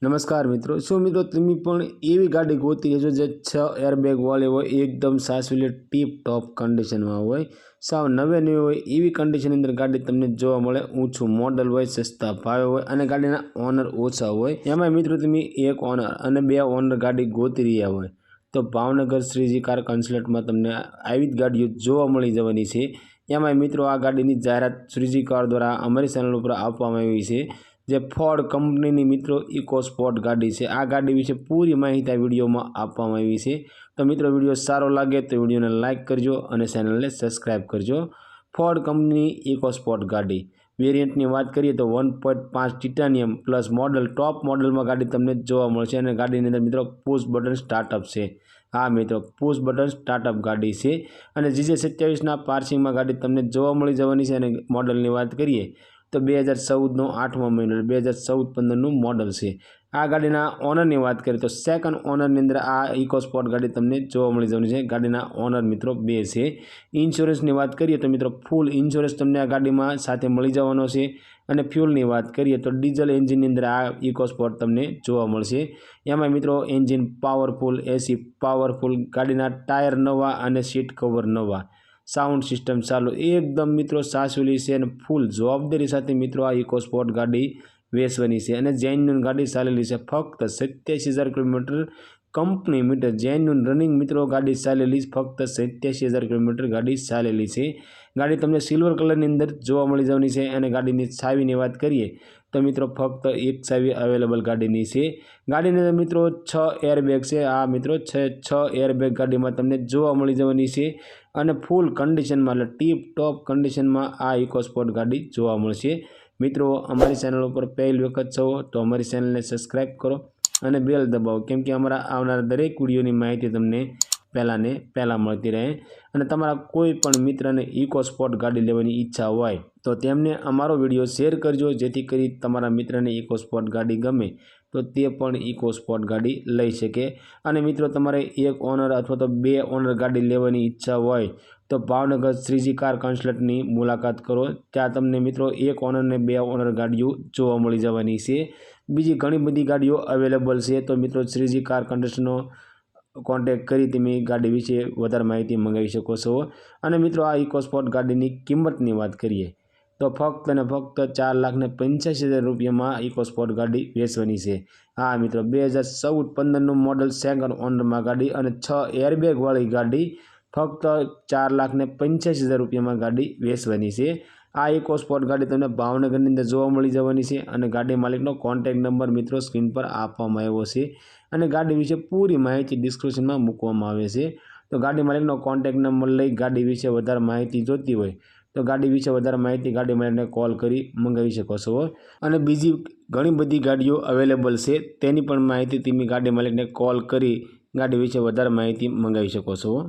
नमस्कार मित्रों। શું મિત્રો તમે પણ એવી ગાડી ગોતી છો જે 6 એરબેગ વાળી હોય, એકદમ સાસવેલી ટીપ ટોપ કન્ડિશનમાં હોય, સાવ નવે નવી હોય એવી કન્ડિશનની અંદર ગાડી તમને જોવા મળે, ઊંચું મોડલ હોય, સસ્તા ભાવે હોય અને ગાડીના ઓનર ઓછા હોય। એમાં મિત્રો તમે એક ઓનર અને બે ઓનર ગાડી ગોતી રહ્યા હોય તો ભાવનગર શ્રીજી કાર કન્સલ્ટમાં તમને આવી જ ગાડીઓ જોવા મળી જવાની છે। એમાં મિત્રો આ ગાડીની જાહેરાત શ્રીજી કાર દ્વારા અમારી ચેનલ ઉપર આપવામાં આવી છે। જે ફોર્ડ કંપનીની મિત્રો ઇકો સ્પોર્ટ ગાડી છે। આ ગાડી વિશે પૂરી માહિતી આ વિડીયોમાં આપવામાં આવી છે। તો મિત્રો વિડીયો સારો લાગે તો વિડીયોને લાઇક કરજો અને ચેનલને સબસ્ક્રાઈબ કરજો। ફોર્ડ કંપની ઇકો સ્પોર્ટ ગાડી વેરિયન્ટની વાત કરીએ તો 1.5 ટિટાનિયમ પ્લસ મોડલ ટોપ મોડલમાં ગાડી તમને જોવા મળશે અને ગાડીની અંદર મિત્રો પુશ બટન સ્ટાર્ટઅપ છે। હા મિત્રો, પુશ બટન સ્ટાર્ટઅપ ગાડી છે અને GJ27ના પાર્સિંગમાં ગાડી તમને જોવા મળી જવાની છે। અને મોડલની વાત કરીએ તો 2014નો 8મો મહિનો 2014-15નું મોડલ છે। આ ગાડીના ઓનરની વાત કરીએ તો સેકન્ડ ઓનરની અંદર આ ઇકો સ્પોર્ટ ગાડી તમને જોવા મળી જવાની છે। ગાડીના ઓનર મિત્રો 2 છે। ઇન્સ્યોરન્સની વાત કરીએ તો મિત્રો ફૂલ ઇન્સ્યોરન્સ તમને આ ગાડીમાં સાથે મળી જવાનો છે। અને ફ્યુલની વાત કરીએ તો ડીઝલ એન્જિનની અંદર આ ઇકો સ્પોર્ટ તમને જોવા મળશે। એમાં મિત્રો એન્જિન પાવરફુલ, એસી પાવરફુલ, ગાડીના ટાયર નવા અને સીટ કવર નવા, સાઉન્ડ સિસ્ટમ ચાલુ, એકદમ મિત્રો સાસવેલી છે અને ફૂલ જવાબદારી સાથે મિત્રો આ ઇકો સ્પોર્ટ ગાડી વેચવાની છે। અને જેન્યુન ગાડી ચાલેલી છે, ફક્ત 87,000 kilometre company metre genuine running મિત્રો ગાડી ચાલેલી, ફક્ત 87,000 કિલોમીટર ગાડી ચાલેલી છે। ગાડી તમને સિલ્વર કલરની અંદર જોવા મળી જવાની છે। અને ગાડીની ચાવીની વાત કરીએ તો મિત્રો ફક્ત એક ચાવી અવેલેબલ ગાડીની છે। ગાડીની અંદર મિત્રો 6 એરબેગ છે। આ મિત્રો 6 એરબેગ ગાડીમાં તમને જોવા મળી જવાની છે અને ફૂલ કન્ડિશનમાં એટલે ટીપ ટોપ કન્ડિશનમાં આ ઇકો સ્પોર્ટ ગાડી જોવા મળશે। મિત્રો અમારી ચેનલ ઉપર પહેલી વખત છો તો અમારી ચેનલને સબસ્ક્રાઈબ કરો અને બેલ દબાવો, કેમ કે અમારા આવનાર દરેક વિડીયોની માહિતી તમને પહેલાં મળતી રહે। અને તમારા કોઈ પણ મિત્રને ઇકો સ્પોર્ટ ગાડી લેવાની ઈચ્છા હોય તો તેમને અમારો વિડીયો શેર કરજો, જેથી કરી તમારા મિત્રને ઇકો સ્પોર્ટ ગાડી ગમે તો તે પણ ઇકો સ્પોર્ટ ગાડી લઈ શકે। અને મિત્રો તમારે એક ઓનર અથવા તો બે ઓનર ગાડી લેવાની ઈચ્છા હોય તો ભાવનગર શ્રીજી કાર કન્સલ્ટની મુલાકાત કરો। ત્યાં તમને મિત્રો એક ઓનર ને બે ઓનર ગાડીઓ જોવા મળી જવાની છે। બીજી ઘણી બધી ગાડીઓ અવેલેબલ છે। તો મિત્રો શ્રીજી કાર કન્સલ્ટનો કોન્ટેક્ટ કરી તમે ગાડી વિશે વધારે માહિતી મંગાવી શકો છો। અને મિત્રો આ ઇકો સ્પોર્ટ ગાડીની કિંમતની વાત કરીએ તો ફક્ત અને ફક્ત 4,85,000 રૂપિયામાં ઇકો સ્પોર્ટ ગાડી વેચવાની છે। હા મિત્રો, 2014-15નું મોડલ સેકન્ડ ઓનરમાં ગાડી અને 6 એરબેગવાળી ગાડી ફક્ત 4,85,000 રૂપિયામાં ગાડી વેચવાની છે। આ ઇકો સ્પોર્ટ ગાડી તમને ભાવનગરની અંદર જોવા મળી જવાની છે। અને ગાડી માલિકનો કોન્ટેક્ટ નંબર મિત્રો સ્ક્રીન પર આપવામાં આવ્યો છે અને ગાડી વિશે પૂરી માહિતી ડિસ્ક્રિપ્શનમાં મૂકવામાં આવે છે। તો ગાડી માલિકનો કોન્ટેક્ટ નંબર લઈ ગાડી વિશે વધારે માહિતી જોતી હોય તો ગાડી વિશે વધારે માહિતી ગાડી માલિકને કોલ કરી મંગાવી શકો છો। અને બીજી ઘણી બધી ગાડીઓ અવેલેબલ છે, તેની પણ માહિતી તમે ગાડી માલિકને કોલ કરી ગાડી વિશે વધારે માહિતી મંગાવી શકો છો।